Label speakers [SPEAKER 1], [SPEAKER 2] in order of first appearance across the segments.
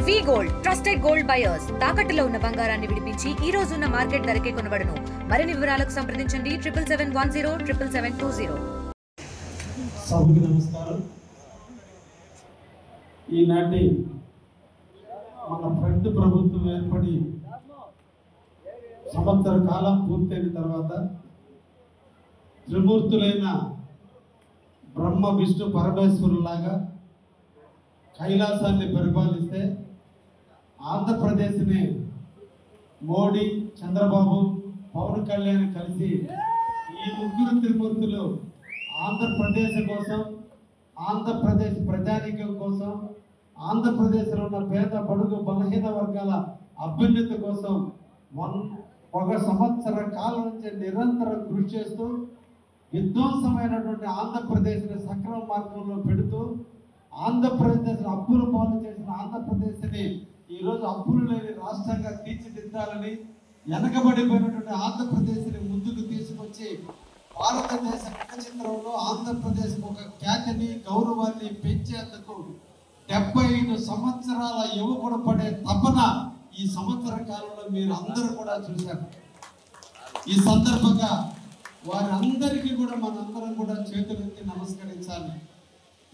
[SPEAKER 1] వి gold trusted gold buyers తాకట్టులో ఉన్న బంగారాన్ని విడిపించి ఈ రోజు ఉన్న మార్కెట్ ధరకే కొనబడును. మరిన్ని వివరాలకు సంప్రదించండి 77707720.
[SPEAKER 2] సభకి నమస్కారం. ఈనాటి మన ఫ్రంట్ ప్రభుత్వం ఏర్పడి సంవత్సర కాలం పూర్తయిన తర్వాత త్రిమూర్తులైన బ్రహ్మ విష్ణు పరమేశ్వరులాగా కైలాసాన్ని పరిపాలిస్తే ఆంధ్రప్రదేశ్ని మోడీ, చంద్రబాబు, పవన్ కళ్యాణ్ కలిసి ఈ ముగ్గురు త్రిమూర్తులు ఆంధ్రప్రదేశ్ కోసం, ఆంధ్రప్రదేశ్ ప్రజానీకం కోసం, ఆంధ్రప్రదేశ్లో ఉన్న పేద బడుగు బలహీన వర్గాల అభ్యున్నతి కోసం ఒక సంవత్సర కాలం నుంచి నిరంతరం కృషి చేస్తూ విధ్వంసమైనటువంటి ఆంధ్రప్రదేశ్ని సక్రమ మార్గంలో పెడుతూ ఆంధ్రప్రదేశ్ అప్పులు పాలు చేసిన ఆంధ్రప్రదేశ్ని ఈరోజు అప్పులు లేని రాష్ట్రంగా తీర్చిదిద్దాలని, వెనకబడిపోయినటువంటి ఆంధ్రప్రదేశ్ని ముందుకు తీసుకొచ్చి భారతదేశ చిత్రంలో ఆంధ్రప్రదేశ్ ఒక ఖ్యాతిని, గౌరవాన్ని పెంచేందుకు 75 సంవత్సరాల యువకుడు పడే తపన ఈ సంవత్సర కాలంలో మీరు అందరూ కూడా చూశారు. ఈ సందర్భంగా వారందరికీ కూడా మనందరం కూడా చేతులెత్తి నమస్కరించాలి.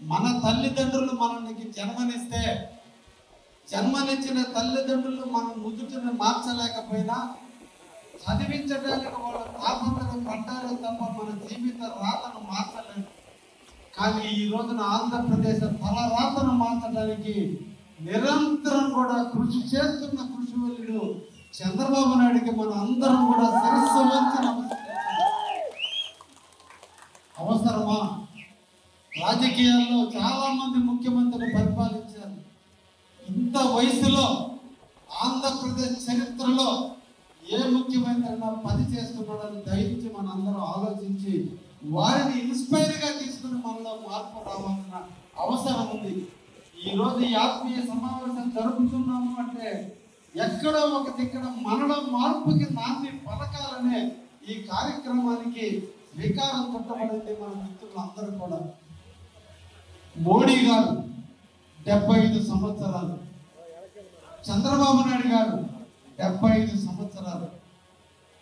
[SPEAKER 2] మన తల్లిదండ్రులు మనకి జన్మనిచ్చిన తల్లిదండ్రులు మనం నుదుటిని మార్చలేకపోయినా చదివించడానికి వాళ్ళ తాపత్రయం పడ్డారే తప్ప మన జీవిత రాతను మార్చలేదు. కానీ ఈ రోజున ఆంధ్రప్రదేశ్ తల రాతను మార్చడానికి నిరంతరం కూడా కృషి చేస్తున్న కృషివల్లుడు చంద్రబాబు నాయుడికి మనం అందరం కూడా శిరస్సు వంచి నమస్కరించాలి. అవసరమా? రాజకీయాల్లో చాలా మంది ముఖ్యమంత్రులు పరిపాలించారు. ఇంత వయసులో ఆంధ్రప్రదేశ్ చరిత్రలో ఏ ముఖ్యమంత్రి అయినా పని చేస్తున్నాడని దయచేసి మనందరం ఆలోచించి వారిని ఇన్స్పైర్గా తీసుకుని మనలో మార్పు రావాల్సిన అవసరం ఉంది. ఈరోజు ఈ ఆత్మీయ సమావేశం జరుపుతున్నాము అంటే ఎక్కడో ఒక దగ్గర మనలో మార్పుకి నాంది పలకాలనే ఈ కార్యక్రమానికి శ్రీకారం చుట్టబడింది. మన మిత్రులందరూ కూడా మోడీ గారు 75 సంవత్సరాలు, చంద్రబాబు నాయుడు గారు 75 సంవత్సరాలు,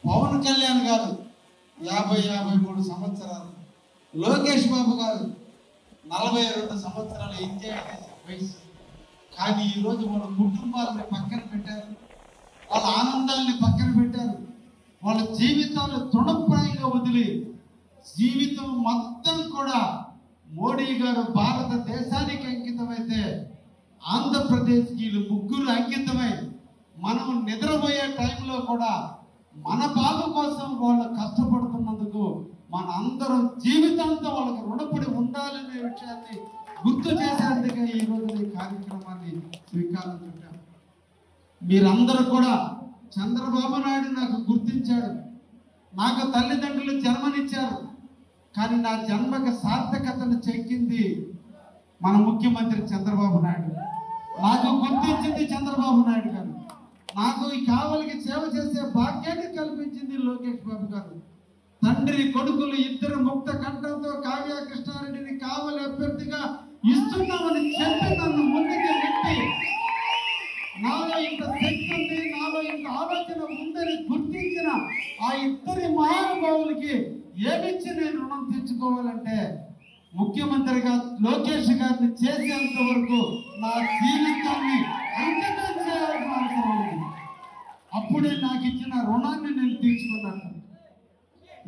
[SPEAKER 2] పవన్ కళ్యాణ్ గారు 53 సంవత్సరాలు, లోకేష్ బాబు గారు 42 సంవత్సరాలు ఎంజాయ్ చేసే వయసు. కానీ ఈరోజు వాళ్ళ కుటుంబాలని పక్కన పెట్టారు, వాళ్ళ ఆనందాలని పక్కన పెట్టారు, వాళ్ళ జీవితాలు తృణప్రాయంగా వదిలి జీవితం మొత్తం కూడా మోడీ గారు భారతదేశానికి అంకితమైతే ఆంధ్రప్రదేశ్కి వీళ్ళు ముగ్గురు అంకితమై మనం నిద్రపోయే టైంలో కూడా మన బాబు కోసం వాళ్ళు కష్టపడుతున్నందుకు మన అందరం జీవితాంతం వాళ్ళకి రుణపడి ఉండాలనే విషయాన్ని గుర్తు చేసేందుకే ఈరోజు ఈ కార్యక్రమాన్ని స్వీకారం చుట్టాం. మీరందరూ కూడా చంద్రబాబు నాయుడు నాకు గుర్తించాడు, నాకు తల్లిదండ్రులు జన్మనిచ్చారు, కానీ నా జన్మకు సార్థకతను చెక్కింది మన ముఖ్యమంత్రి చంద్రబాబు నాయుడు. నాకు గుర్తించింది చంద్రబాబు నాయుడు గారు. నాకు ఈ కావలికి సేవ చేసే భాగ్యాన్ని కల్పించింది లోకేష్ బాబు గారు. తండ్రి కొడుకులు ఇద్దరు ముక్త కంఠంతో కావ్య కృష్ణారెడ్డిని కావలి అభ్యర్థిగా ఇస్తున్నామని చెప్పి నన్ను ముందుకు నెట్టి నాలో ఇంత శక్తి ఉంది, నాలో ఇంత ఆలోచన ఉందని గుర్తించిన ఆ ఇద్దరి మహానుభావులకి ఏమిచ్చి నేను రుణం తెచ్చుకోవాలంటే ముఖ్యమంత్రిగా లోకేష్ గారిని చేసేంత వరకు నా జీవితాన్ని అంకితం చేయాల్సిన అవసరం ఉంది. అప్పుడే నాకు ఇచ్చిన రుణాన్ని నేను తీర్చుకున్నాను.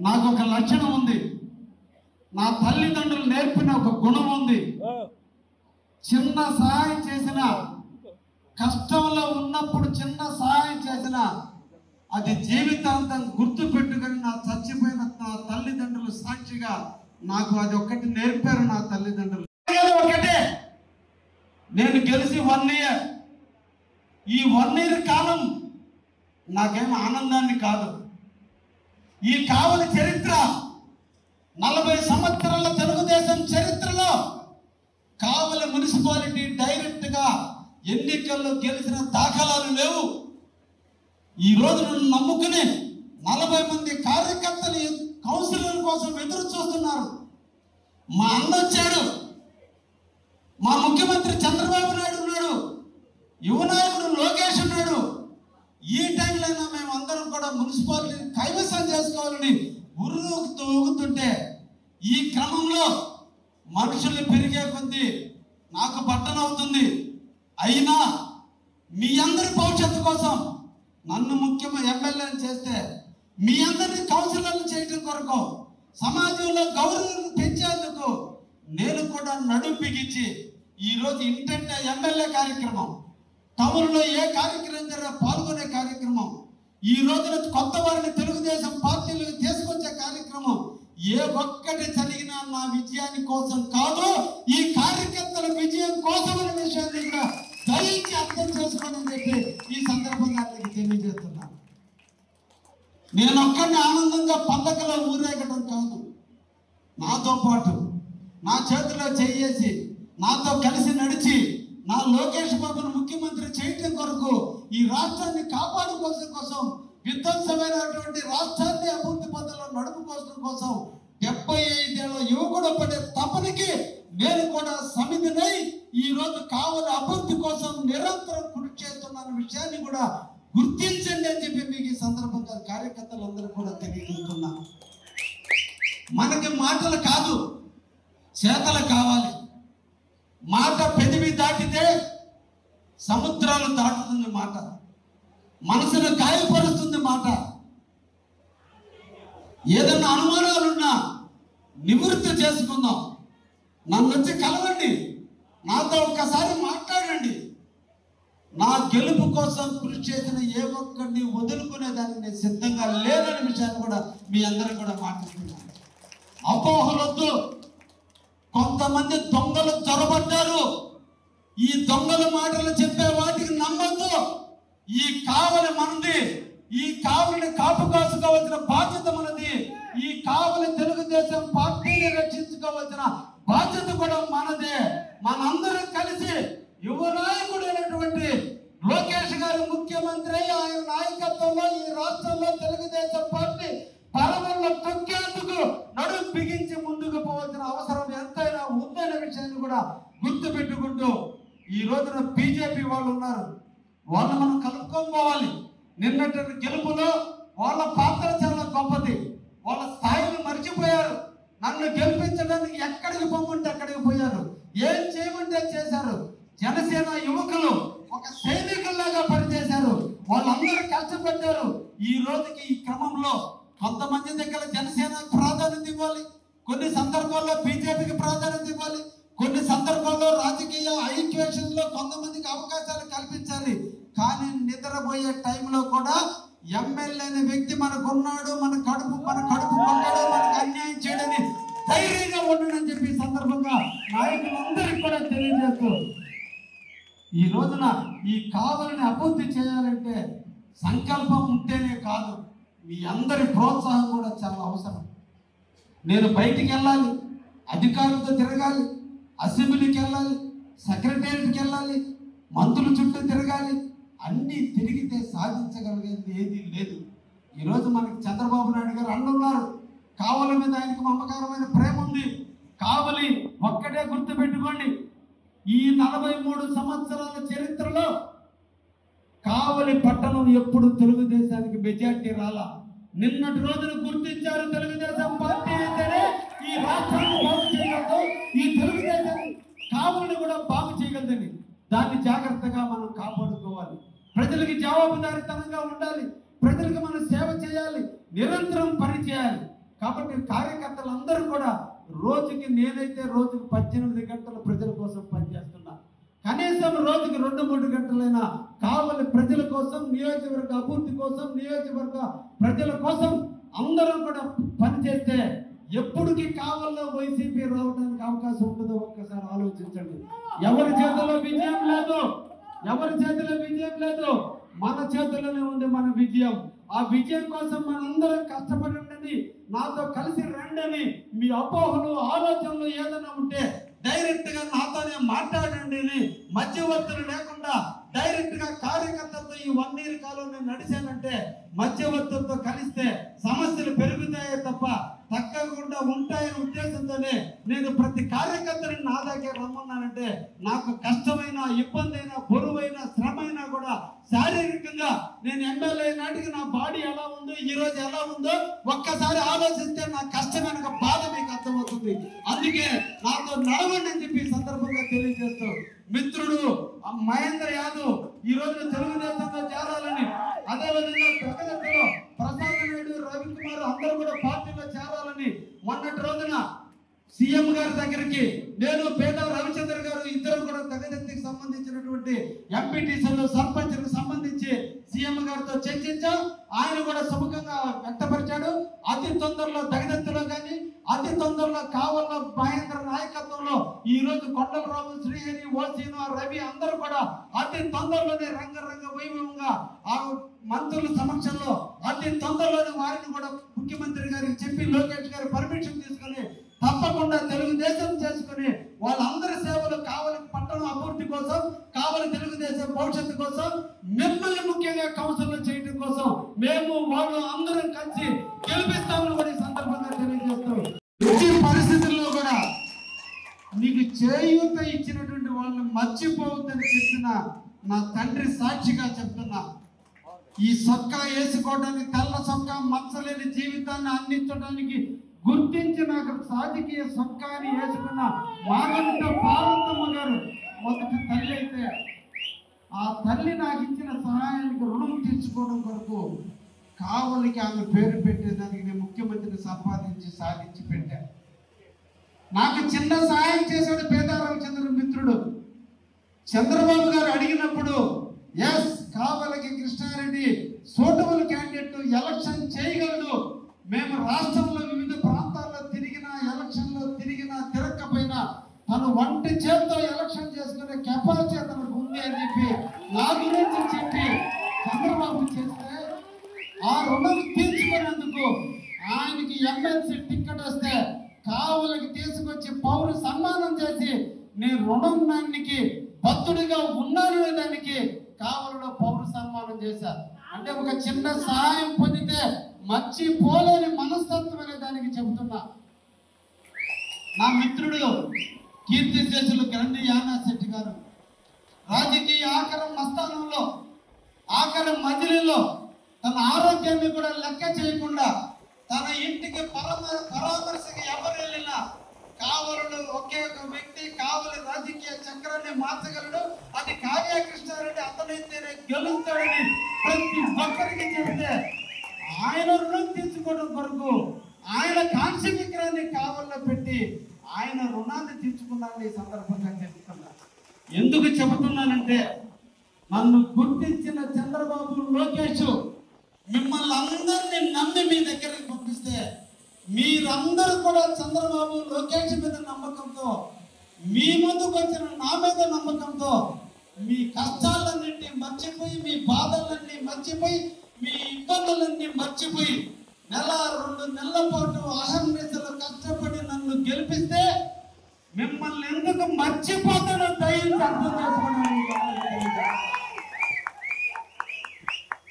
[SPEAKER 2] నాకు ఒక లక్షణం ఉంది, నా తల్లిదండ్రులు నేర్పిన ఒక గుణం ఉంది. చిన్న సహాయం చేసిన, కష్టంలో ఉన్నప్పుడు చిన్న సహాయం చేసిన అది జీవితాంతం గుర్తు పెట్టుకొని నా చచ్చిపోయిన నా తల్లిదండ్రులు సాక్షిగా నాకు అది ఒక్కటి నేర్పారు. నా తల్లిదండ్రులు ఒకటే, నేను గెలిచి 1 year, ఈ 1 year కాలం నాకేం ఆనందాన్ని కాదు. ఈ కావలి చరిత్ర 40 సంవత్సరాల తెలుగుదేశం చరిత్రలో కావలి మున్సిపాలిటీ డైరెక్ట్గా ఎన్నికల్లో గెలిచిన దాఖలాలు లేవు. ఈ రోజు నన్ను నమ్ముకుని 40 మంది కార్యకర్తలు కౌన్సిలర్ కోసం ఎదురు చూస్తున్నారు. మా అన్న వచ్చాడు, మా ముఖ్యమంత్రి చంద్రబాబు నాయుడు ఉన్నాడు. యువ నాయకుడు లోకేష్ ఉన్నాడు. ఈ టైంలో మేము అందరం కూడా మున్సిపాలిటీని కైవసం చేసుకోవాలని ఊగుతుంటే ఈ క్రమంలో మనుషులు పెరిగే కొద్దీ నాకు బట్టన అవుతుంది. అయినా మీ అందరి భవిష్యత్తు కోసం నన్ను ముఖ్యమైన ఎమ్మెల్యేని చేస్తే మీ అందరినీ కౌన్సిలర్లు చేయడం కొరకు సమాజంలో గౌరవం పెంచేందుకు నేను కూడా నడుం బిగించి ఈరోజు ఇంటంటే ఎమ్మెల్యే కార్యక్రమం, టౌన్లో ఏ కార్యక్రమం జరిగినా పాల్గొనే కార్యక్రమం, ఈ రోజున కొత్త వారిని తెలుగుదేశం పార్టీలకు తీసుకొచ్చే కార్యక్రమం ఏ ఒక్కటి జరిగినా నా విజయాన్ని కోసం కాదు, ఈ కార్యకర్తల విజయం కోసం అనే విషయాన్ని కూడా దయించి అర్థం చేసుకోవాలని చెప్పి ఈ సందర్భంగా తెలియజేస్తున్నాను. నేను ఒక్కడిని ఆనందంగా పండగలో ఊరేగడం కాదు, నాతో పాటు నా చేతిలో చేయేసి నాతో కలిసి నడిచి నా లోకేష్ బాబును ముఖ్యమంత్రి చేయడం కొరకు ఈ రాష్ట్రాన్ని కాపాడుకోవడం కోసం విధ్వంసమైనటువంటి రాష్ట్రాన్ని అభివృద్ధి పథంలో నడుపుకోవడం కోసం 75 ఏళ్ల యువకుడు పడే తపనకి నేను కూడా సమితినై ఈ రోజు కావలి అభివృద్ధి కోసం నిరంతరం కృషి చేస్తున్న విషయాన్ని కూడా గుర్తించండి అని చెప్పి మీకు ఈ సందర్భంగా కార్యకర్తలందరూ కూడా తెలియజేస్తున్నాను. మనకి మాటలు కాదు, చేతలు కావాలి. మాట పెదవి దాటితే సముద్రాలు దాటుతుంది మాట, మనసును గాయపరుస్తుంది మాట. ఏదన్నా అనుమానాలున్నా నివృత్తి చేసుకుందాం. నన్ను వచ్చి కలవండి, నాతో ఒక్కసారి మాట్లాడండి. నా గెలుపు కోసం కృషి చేసిన ఏ ఒక్కడిని వదులుకునేదానికి నేను సిద్ధంగా లేదనే విషయాన్ని కూడా మీ అందరూ కూడా మాట్లాడుతున్నాను. అపోహలొద్దు. కొంతమంది దొంగలు చొరబడ్డారు. ఈ దొంగల మాటలు చెప్పే వాటికి నమ్మద్దు. ఈ కావలి మనది, ఈ కావలిని కాపుకోసుకోవాల్సిన బాధ్యత మనది. ఈ కావలి తెలుగుదేశం పార్టీని రక్షించుకోవాల్సిన బాధ్యత కూడా మనదే. మనందరం కలిసి యువ నాయకుడైనటువంటి లోకేష్ గారు ముఖ్యమంత్రి, ఆయన నాయకత్వంలో ఈ రాష్ట్రంలో తెలుగుదేశం పార్టీ పరమల్లో తొక్కేందుకు నడుం బిగించి ముందుకు పోవాల్సిన అవసరం ఎంతైనా ఉందనే విషయాన్ని కూడా గుర్తు పెట్టుకుంటూ ఈ రోజున బీజేపీ వాళ్ళు ఉన్నారు, వాళ్ళు మనం కలుపుకోవాలి. నిన్నటి గెలుపులో వాళ్ళ పాత్ర చాలా గొప్పది. వాళ్ళ స్థాయిని మర్చిపోయారు. నన్ను గెలిపించడానికి ఎక్కడికి పోమంటే అక్కడికి పోయారు, ఏం చేయమంటే చేశారు. జనసేన యువకులు ఒక సైనికుల్లాగా పనిచేశారు. వాళ్ళందరూ కష్టపడ్డారు. ఈ రోజుకి ఈ క్రమంలో కొంతమంది దగ్గర జనసేనకు ప్రాధాన్యత ఇవ్వాలి, కొన్ని సందర్భాల్లో బీజేపీకి ప్రాధాన్యత ఇవ్వాలి, కొన్ని సందర్భాల్లో రాజకీయ ఐక్వేషన్లో కొంతమందికి అవకాశాలు కల్పించాలి. కానీ నిద్రపోయే టైంలో కూడా ఎమ్మెల్యే అనే వ్యక్తి మనకున్నాడు, మన కడుపు కొట్టాడు, మనకు అన్యాయం చేయడని ధైర్యంగా ఉండడని చెప్పి ఈ సందర్భంగా నాయకులందరికీ కూడా తెలియజేస్తూ ఈ రోజున ఈ కావలిని అభివృద్ధి చేయాలంటే సంకల్పం ఉంటేనే కాదు, మీ అందరి ప్రోత్సాహం కూడా చాలా అవసరం. నేను బయటికి వెళ్ళాలి, అధికారులతో తిరగాలి, అసెంబ్లీకి వెళ్ళాలి, సెక్రటేరియట్కి వెళ్ళాలి, మంత్రుల చుట్టూ తిరగాలి. అన్నీ తిరిగితే సాధించగలిగేది ఏది లేదు. ఈరోజు మనకి చంద్రబాబు నాయుడు గారు అన్నున్నారు, కావలి మీద ఆయనకు మమకారమైన ప్రేమ ఉంది. కావలి ఒక్కటే గుర్తు పెట్టుకోండి, ఈ 43 సంవత్సరాల చరిత్రలో కావలి పట్టణం ఎప్పుడు తెలుగుదేశానికి మెజార్టీ రాలా. నిన్నటి రోజున గుర్తించారు, తెలుగుదేశం పార్టీ అయితేనే ఈ రాష్ట్రాన్ని బాగు చేయగలదు, ఈ తెలుగుదేశం కావలిని కూడా బాగు చేయగలదని. దాన్ని జాగ్రత్తగా మనం కాపాడుకోవాలి. ప్రజలకి జవాబుదారీతనంగా ఉండాలి, ప్రజలకు మనం సేవ చేయాలి, నిరంతరం పని చేయాలి. కాబట్టి కార్యకర్తలందరూ కూడా రోజుకి నేనైతే రోజుకి 18 గంటలు ప్రజల కోసం పనిచేస్తున్నా. కనీసం రోజుకి 2-3 గంటలైనా కావలి ప్రజల కోసం, నియోజకవర్గ అభివృద్ధి కోసం, నియోజకవర్గ ప్రజల కోసం అందరం కూడా పనిచేస్తే ఎప్పటికీ కావల్లో వైసీపీ రావడానికి అవకాశం ఉంటుందో ఒక్కసారి ఆలోచించండి. ఎవరి చేతిలో విజయం లేదు, ఎవరి చేతిలో విజయం లేదు, మన చేతిలోనే ఉంది మన విజయం. ఆ విజయం కోసం మనందరం కష్టపడండి, నాతో కలిసి రండి. మీ అపోహలు ఆలోచనలు ఏదైనా ఉంటే డైరెక్ట్ గా నాతోనే మాట్లాడండి. మధ్యవర్తులు లేకుండా డైరెక్ట్ గా కార్యకర్తలతో ఈ 1 year కాలం నేను నడిచానంటే మధ్యవర్తులతో కలిస్తే సమస్యలు పెరుగుతాయే తప్ప తగ్గకుండా ఉంటాయనే ఉద్దేశంతోనే నేను ప్రతి కార్యకర్తని నా దగ్గర రమ్మన్నానంటే నాకు కష్టమైన, ఇబ్బంది అయినా, బరువైన, శ్రమ శారీరకంగా నేను ఎమ్మెల్యే నాటికి నా బాడీ ఎలా ఉందో ఈ రోజు ఎలా ఉందో ఒక్కసారి ఆలోచిస్తే నా కష్టం వెనక బాధ మీకు అర్థమవుతుంది. అందుకే నాతో నడవండి అని చెప్పి సందర్భంగా తెలియజేస్తూ మిత్రుడు మహేంద్ర యాదవ్ ఈ రోజు తెలుగుదేశంలో చేరాలని, అదేవిధంగా ప్రగతిలో ప్రసాద్ నాయుడు, రవికుమార్ అందరూ కూడా పార్టీలో చేరాలని మొన్నటి రోజున సీఎం గారి దగ్గరికి నేను పేద రవిచంద్ర గారు ఇద్దరు కూడా దగదత్తికి సంబంధించినటువంటి ఎంపీటీసీలు సర్పంచ్లకు సంబంధించి సీఎం గారితో చర్చించాం. ఆయన కూడా సుముఖంగా వ్యక్తపరిచాడు. అతి తొందరలో దగదత్తిలో కానీ అతి తొందరలో కావల్లో మహేంద్ర నాయకత్వంలో ఈ రోజు కొండలరావు, శ్రీహరి, ఓసీను, రవి అందరూ కూడా అతి తొందరలోనే రంగరంగ వైభవంగా ఆ మంత్రుల సమక్షంలో అతి తొందరలోనే వారిని కూడా ముఖ్యమంత్రి గారికి చెప్పి లోకేష్ గారి పర్మిషన్ తీసుకొని తప్పకుండా తెలుగుదేశం చేసుకుని వాళ్ళందరి సేవలు కావలి పట్టణం అభివృద్ధి కోసం, కావలి తెలుగుదేశం భవిష్యత్తు కోసం, మిమ్మల్ని ముఖ్యంగా కౌన్సిల్లో చేయడం కోసం మేము వాళ్ళు అందరం కలిసి గెలిపిస్తామని కూడా ఈ సందర్భంగా తెలియజేస్తాం. ఈ పరిస్థితుల్లో కూడా నీకు చేయూత ఇచ్చినటువంటి వాళ్ళని మర్చిపోవద్దని చెప్పిన నా తండ్రి సాక్షిగా చెప్తున్నా. ఈ సొక్కా వేసుకోవడానికి, తెల్ల సొక్కా మచ్చలేని జీవితాన్ని అందించడానికి గుర్తించి నాకు రాజకీయ సొక్కాని వేసుకున్న మాగంట పార్వతమ్మ గారు మొదటి తల్లి అయితే, ఆ తల్లి నాకు ఇచ్చిన సహాయానికి రుణం తీర్చుకోవడం కొరకు కావలికి ఆమె పేరు పెట్టేదానికి నేను ముఖ్యమంత్రిని సంపాదించి సాధించి పెట్టాను. నాకు చిన్న సహాయం చేశాడు పేదారామచంద్ర మిత్రుడు. చంద్రబాబు గారు అడిగినప్పుడు ఎస్ కావలికి కృష్ణారెడ్డి సూటబుల్ క్యాండిడేట్, ఎలక్షన్ చేయగలడు, మేము రాష్ట్రంలో వివిధ ప్రాంతాల్లో తిరిగినా ఎలక్షన్లో తిరిగినా తిరగకపోయినా తను వంటి చేతితో ఎలక్షన్ చేసుకునే కెపాసిటీ తనకు ఉంది అని చెప్పి నా గురించి చెప్పి చంద్రబాబు చేస్తే ఆ రుణం తీర్చుకునేందుకు ఆయనకి ఎమ్మెల్సీ టికెట్ వస్తే కావులకి తీసుకొచ్చి పౌర సన్మానం చేసి నేను రుణానికి భక్తుడిగా ఉన్నాను దానికి కావలిలో పౌర సన్మానం చేశారు. అంటే ఒక చిన్న సహాయం పొందితే మర్చిపోలేని మనస్తత్వం అనే దానికి చెబుతున్నా. నా మిత్రుడు కీర్తిశేషులు గ్రంథి యానా శెట్టి గారు రాజకీయ ఆఖరి మస్థానంలో ఆఖరి మజిలీలో తన ఆరోగ్యాన్ని కూడా లెక్క చేయకుండా తన ఇంటికి పరామర్శకి ఎవరు వెళ్ళినా కావలుడు ఒకే ఒక వ్యక్తి కావలి రాజకీయ చక్రాన్ని మార్చగలడు, అది కావ్య కృష్ణారెడ్డి, అతనైతేనే గెలుస్తాడని ప్రతి ఒక్కరికి చెబితే ఆయన రుణం తీర్చుకోవడం కొరకు ఆయన కాంక్ష విగ్రహాన్ని కావల్లో పెట్టి ఆయన రుణాన్ని తీర్చుకున్నారని ఈ సందర్భంగా చెప్తున్నా. ఎందుకు చెబుతున్నానంటే నన్ను గుర్తించిన చంద్రబాబు, లోకేష్ మిమ్మల్ని అందరినీ నమ్మి మీ దగ్గరికి పంపిస్తే మీరందరూ కూడా చంద్రబాబు, లోకేష్ మీద నమ్మకంతో మీ ముందుకు వచ్చిన నా మీద నమ్మకంతో మీ కష్టాలన్నింటినీ మర్చిపోయి, మీ బాధలన్నీ మర్చిపోయి, మీ ఇబ్బందులన్నీ మర్చిపోయి 1-2 నెలల పాటు అహర్నిశలు కష్టపడి నన్ను గెలిపిస్తే మిమ్మల్ని ఎందుకు మర్చిపోతానో దయించి అర్థం చేసుకోవడానికి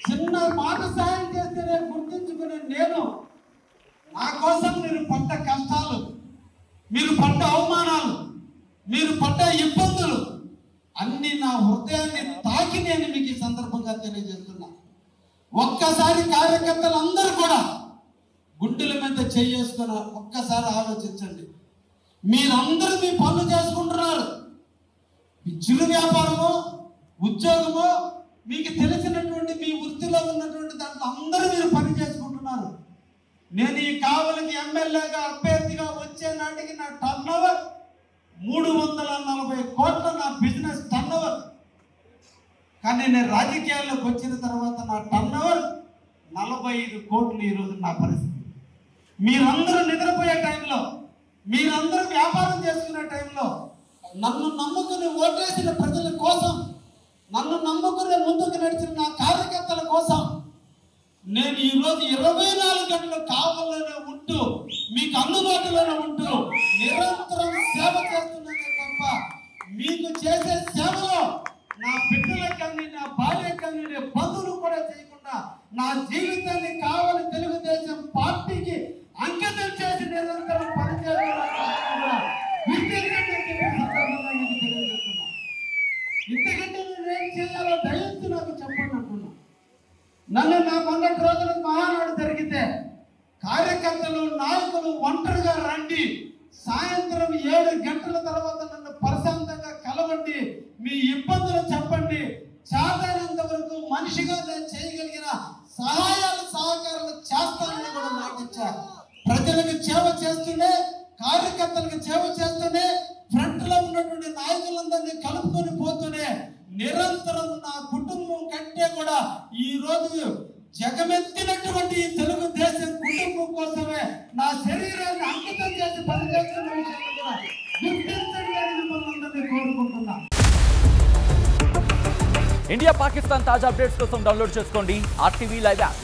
[SPEAKER 2] చిన్న మాట సాయం చేస్తేనే గుర్తించుకునే నేను నా కోసం మీరు పడ్డ కష్టాలు, మీరు పడ్డ అవమానాలు, మీరు పడ్డ ఇబ్బందులు అన్ని నా హృదయాన్ని తాకి నేను మీకు ఈ సందర్భంగా తెలియజేస్తున్నా. ఒక్కసారి కార్యకర్తలందరూ కూడా గుండెల మీద చేసుకుని ఒక్కసారి ఆలోచించండి. మీరందరూ మీ పనులు చేసుకుంటున్నారు. మీ చిరు వ్యాపారమో ఉద్యోగమో మీకు తెలిసినటువంటి మీ వృత్తిలో ఉన్నటువంటి దాంట్లో అందరూ మీరు పని చేసుకుంటున్నారు. నేను ఈ కావలికి ఎమ్మెల్యేగా అభ్యర్థిగా వచ్చే నాటికి నా టర్నోవర్ 340 కోట్ల నా బిజినెస్ టర్నోవర్. కానీ నేను రాజకీయాల్లోకి వచ్చిన తర్వాత నా టర్నోవర్ 45 కోట్లు ఈరోజు నా పరిస్థితి. మీరందరూ నిద్రపోయే టైంలో, మీరందరూ వ్యాపారం చేసుకునే టైంలో నన్ను నమ్ముకుని ఓటేసిన ప్రజల కోసం, నన్ను నమ్ముకునే ముందుకు నడిచిన నా కార్యకర్తల కోసం నేను ఈరోజు 24 గంటలు కావల్లోనే ఉంటూ మీకు అందుబాటులోనే ఉంటూ నిరంతరం సేవ చేస్తున్నానే తప్ప మీకు చేసే సేవలో నా బిడ్డలకు కానీ నా భార్యకు కానీ నేను బంధువులు కూడా చేయకుండా నా జీవితాన్ని కావలి తెలుగుదేశం పార్టీకి అంకితం చేసి నిరంతరం పనిచేస్తున్నా. ఇంతకంటే నేనేం చేయాలో దయచేసి నాకు నన్ను నా మొన్నటి రోజున మహానాడు జరిగితే కార్యకర్తలు నాయకులు ఒంటరిగా రండి, సాయంత్రం 7 గంటల తర్వాత నన్ను ప్రశాంతంగా కలవండి, మీ ఇబ్బందులు చెప్పండి, చేతనంత వరకు మనిషిగా నేను చేయగలిగిన సహాయాలు సహకారాలు చేస్తానని కూడా మాటిచ్చా. ప్రజలకు సేవ చేస్తూనే, కార్యకర్తలకు సేవ చేస్తూనే, ఫ్రంట్ లో ఉన్నటువంటి నాయకులందరినీ కలుపుకొని పోతూనే నిరంతరం నా కుటుంబం కంటే కూడా ఈ రోజు జగమెత్తినటువంటి ఈ తెలుగుదేశం కుటుంబం కోసమే నా శరీరాన్ని అంకితం చేసి పనిచేస్తున్న విషయాన్ని కూడా గుర్తించండి అని మిమ్మల్ని అందరినీ కోరుకుంటున్నా.
[SPEAKER 3] ఇండియా పాకిస్తాన్ తాజా అప్డేట్స్ కోసం డౌన్లోడ్ చేసుకోండి RTV లైవ్ యాప్.